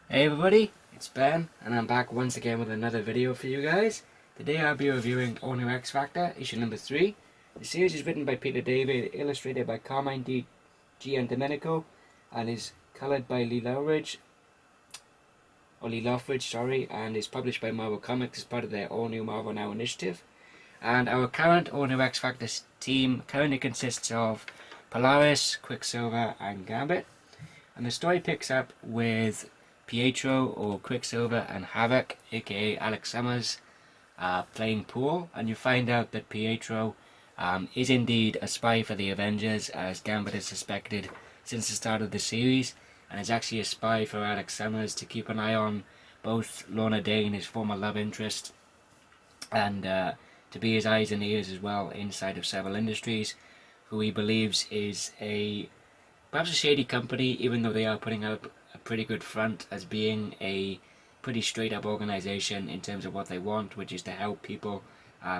Hey everybody, it's Ben, and I'm back once again with another video for you guys. Today I'll be reviewing All New X Factor, issue number 3. The series is written by Peter David, illustrated by Carmine Di Giandomenico, and is coloured by Lee Loughridge, and is published by Marvel Comics as part of their All New Marvel Now initiative. And our current All New X Factor team currently consists of Polaris, Quicksilver, and Gambit. And the story picks up with Pietro or Quicksilver and Havoc, aka Alex Summers, playing pool, and you find out that Pietro is indeed a spy for the Avengers, as Gambit has suspected since the start of the series, and is actually a spy for Alex Summers to keep an eye on both Lorna Dane, his former love interest, and to be his eyes and ears as well inside of Seville Industries, who he believes is perhaps a shady company, even though they are putting up a pretty good front as being a pretty straight up organization in terms of what they want, which is to help people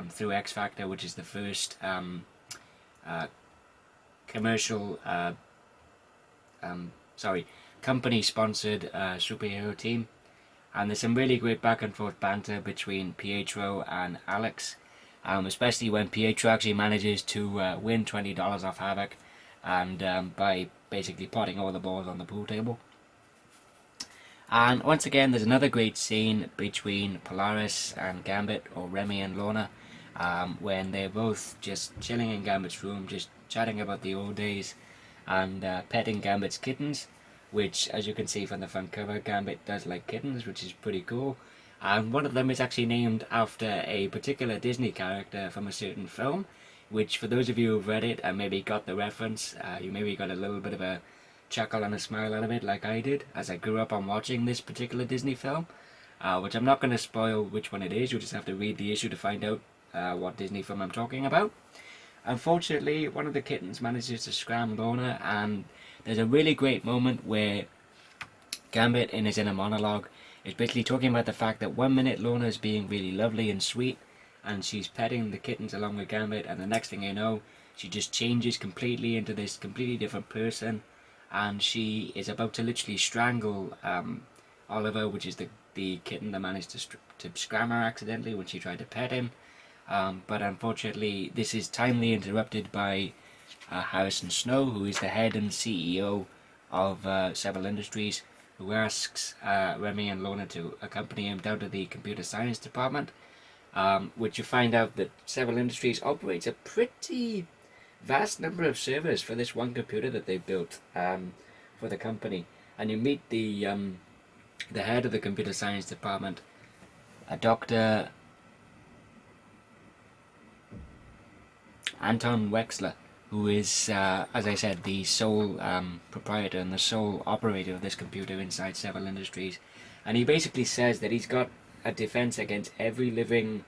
through X Factor, which is the first commercial, company sponsored superhero team. And there's some really great back and forth banter between Pietro and Alex, especially when Pietro actually manages to win $20 off Havoc, and by basically potting all the balls on the pool table. And once again, there's another great scene between Polaris and Gambit, or Remy and Lorna, when they're both just chilling in Gambit's room, just chatting about the old days, and petting Gambit's kittens, which, as you can see from the front cover, Gambit does like kittens, which is pretty cool. And one of them is actually named after a particular Disney character from a certain film, which, for those of you who've read it and maybe got the reference, you maybe got a little bit of a chuckle and a smile out of it, like I did, as I grew up on watching this particular Disney film, which I'm not going to spoil which one it is. You'll just have to read the issue to find out what Disney film I'm talking about. Unfortunately, one of the kittens manages to scram Lorna, and there's a really great moment where Gambit, in his inner monologue, is basically talking about the fact that 1 minute Lorna is being really lovely and sweet, and she's petting the kittens along with Gambit, and the next thing you know, she just changes completely into this completely different person, and she is about to literally strangle Oliver, which is the kitten that managed to scram her accidentally when she tried to pet him. But unfortunately, this is timely interrupted by Harrison Snow, who is the head and CEO of Seville Industries, who asks Remy and Lorna to accompany him down to the computer science department, which you find out that Seville Industries operates a pretty vast number of servers for this one computer that they built for the company. And you meet the head of the computer science department, a Dr. Anton Wexler, who is, as I said, the sole proprietor and the sole operator of this computer inside Seville Industries. And he basically says that he's got a defense against every living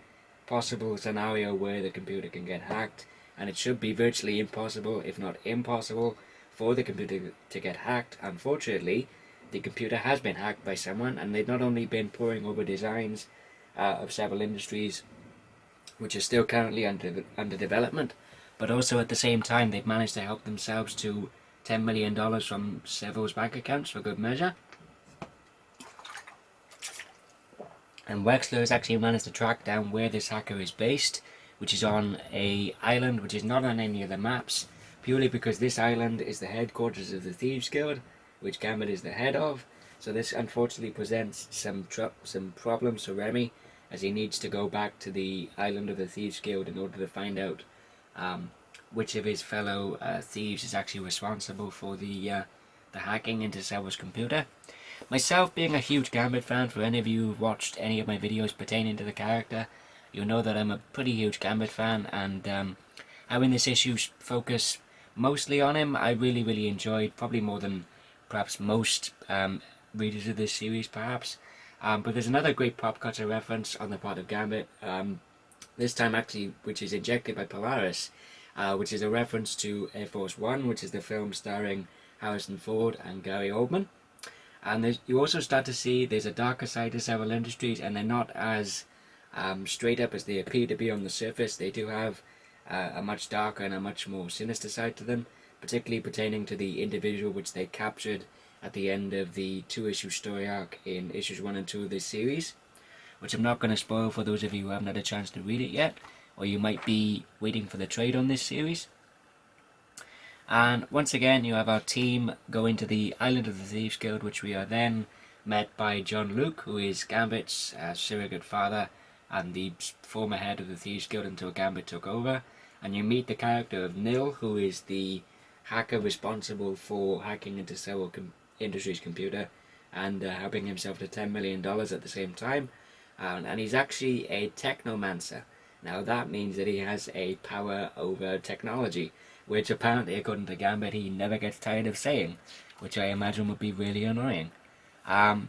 possible scenario where the computer can get hacked, and it should be virtually impossible, if not impossible, for the computer to get hacked. Unfortunately, the computer has been hacked by someone, and they've not only been poring over designs of Seville Industries, which are still currently under development, but also at the same time they've managed to help themselves to $10 million from Seville's bank accounts for good measure. And Wexler has actually managed to track down where this hacker is based, which is on an island which is not on any of the maps, purely because this island is the headquarters of the Thieves Guild, which Gambit is the head of. So this unfortunately presents some problems for Remy, as he needs to go back to the island of the Thieves Guild in order to find out which of his fellow thieves is actually responsible for the hacking into Seville's computer. Myself, being a huge Gambit fan, for any of you who've watched any of my videos pertaining to the character, you'll know that I'm a pretty huge Gambit fan, and having this issue focus mostly on him, I really enjoyed, probably more than perhaps most readers of this series, perhaps. But there's another great pop culture reference on the part of Gambit, this time actually, which is injected by Polaris, which is a reference to Air Force One, which is the film starring Harrison Ford and Gary Oldman. And you also start to see there's a darker side to Seville Industries, and they're not as straight up as they appear to be on the surface. They do have a much darker and a much more sinister side to them, particularly pertaining to the individual which they captured at the end of the 2-issue story arc in issues 1 and 2 of this series, which I'm not going to spoil for those of you who haven't had a chance to read it yet, or you might be waiting for the trade on this series. And once again, you have our team going to the Island of the Thieves Guild, which we are then met by John Luke, who is Gambit's surrogate father and the former head of the Thieves Guild until Gambit took over. And you meet the character of Nil, who is the hacker responsible for hacking into Several Industries' computer and helping himself to $10 million at the same time. And he's actually a technomancer. Now that means that he has a power over technology, which apparently, according to Gambit, he never gets tired of saying, which I imagine would be really annoying. And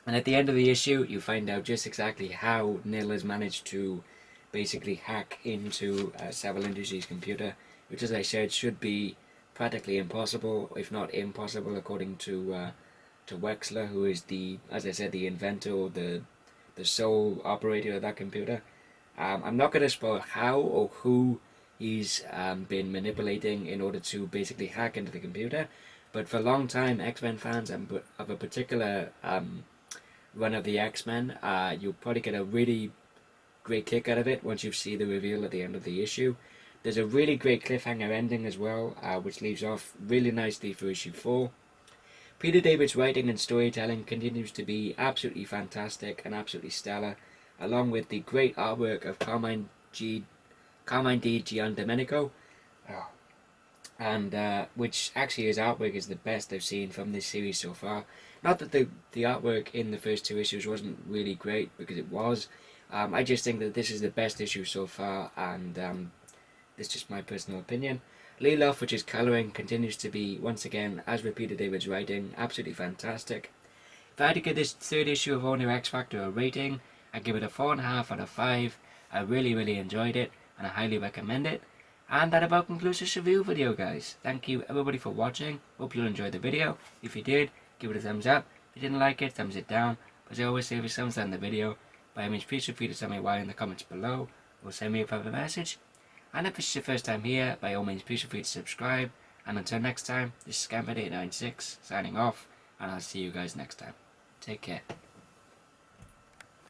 at the end of the issue, you find out just exactly how Nil has managed to basically hack into Several Industries' computer, which, as I said, should be practically impossible, if not impossible, according to Wexler, who is as I said, the inventor, or the sole operator of that computer. I'm not going to spoil how or who he's been manipulating in order to basically hack into the computer, but for a long time, X-Men fans of a particular run of the X-Men, you'll probably get a really great kick out of it once you see the reveal at the end of the issue. There's a really great cliffhanger ending as well, which leaves off really nicely for issue 4. Peter David's writing and storytelling continues to be absolutely fantastic and absolutely stellar, along with the great artwork of Carmine Di Giandomenico, and which actually his artwork is the best I've seen from this series so far. Not that the artwork in the first 2 issues wasn't really great, because it was. I just think that this is the best issue so far, and this is just my personal opinion. Lee Loughridge's colouring continues to be, once again, as with Peter David's writing, absolutely fantastic. If I had to give this 3rd issue of All New X Factor a rating, I'd give it a 4.5 out of 5. I really enjoyed it, and I highly recommend it. And that about concludes this review video, guys. Thank you everybody for watching. Hope you enjoyed the video. If you did, give it a thumbs up. If you didn't like it, thumbs it down. As I always say, if you thumbs down the video, by all means, please feel free to tell me why in the comments below, or send me a private message. And if this is your first time here, by all means, please feel free to subscribe. And until next time, this is Gambit896 signing off, and I'll see you guys next time. Take care.